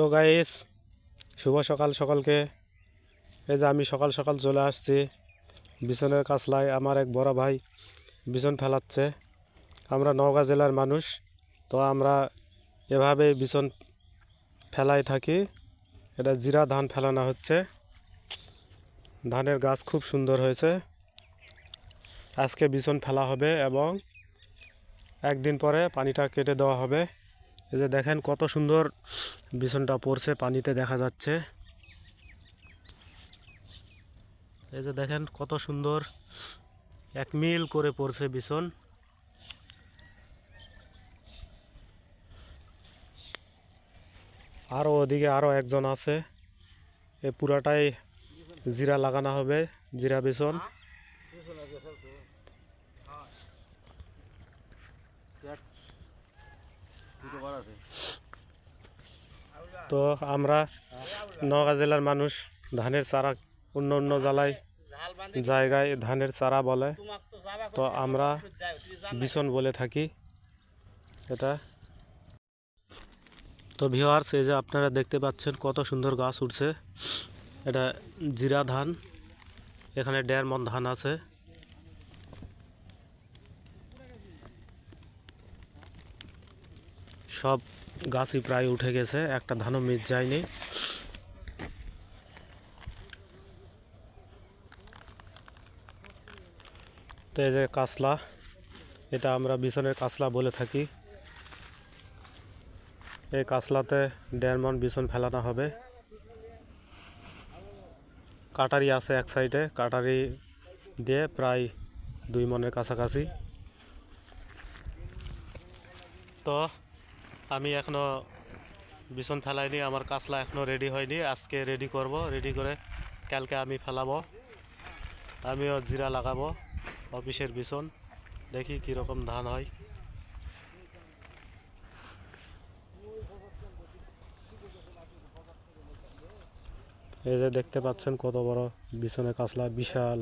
তো গাইস, শুভ সকাল সকলকে। এই যে আমি সকাল সকাল চলে আসছি বিছনের কাছলায়। আমার এক বড় ভাই বিছন ফেলাচ্ছে। আমরা নওগাঁ জেলার মানুষ, তো আমরা এভাবে বিছন ফেলাই থাকি। এটা জিরা ধান ফেলানো হচ্ছে। ধানের গাছ খুব সুন্দর হয়েছে। আজকে বিছন ফেলা হবে এবং একদিন পরে পানিটা কেটে দেওয়া হবে। এই যে দেখেন কত সুন্দর বিছনটা পড়ছে, পানিতে দেখা যাচ্ছে। এই যে দেখেন কত সুন্দর এক মিল করে পড়ছে বিছন। আরও ওদিকে আরও একজন আছে। এ পুরাটাই জিরা লাগানো হবে, জিরা বিছন। তো আমরা নওগাঁ জেলার মানুষ ধানের চারা অন্য অন্য জায়গায় ধানের চারা বলে, তো আমরা বিছন বলে থাকি এটা। তো ভিউয়ার্স, এই যে আপনারা দেখতে পাচ্ছেন কত সুন্দর গাছ উঠছে। এটা জিরা ধান। এখানে 1.5 মণ ধান আছে। সব গাছই প্রায় উঠে গেছে, একটা ধানও মিস যায়নি। তো এই যে কাসলা, এটা আমরা বিছনের কাসলা বলে থাকি। এই কাসলাতে 1.5 মণ বিছন ফেলানো হবে। কাটারি আছে এক সাইডে, কাটারি দিয়ে প্রায় 2 মণের কাছাকাছি। তো আমি এখনো বিছন ফেলাইনি, আমার কাসলা এখনো রেডি হয়নি। আজকে রেডি করব, রেডি করে কালকে আমি ফেলাবো। আমিও জিরা লাগাবো অফিসের বিছন, দেখি কীরকম ধান হয়। এই যে দেখতে পাচ্ছেন কত বড় বিছনের কাসলা, বিশাল।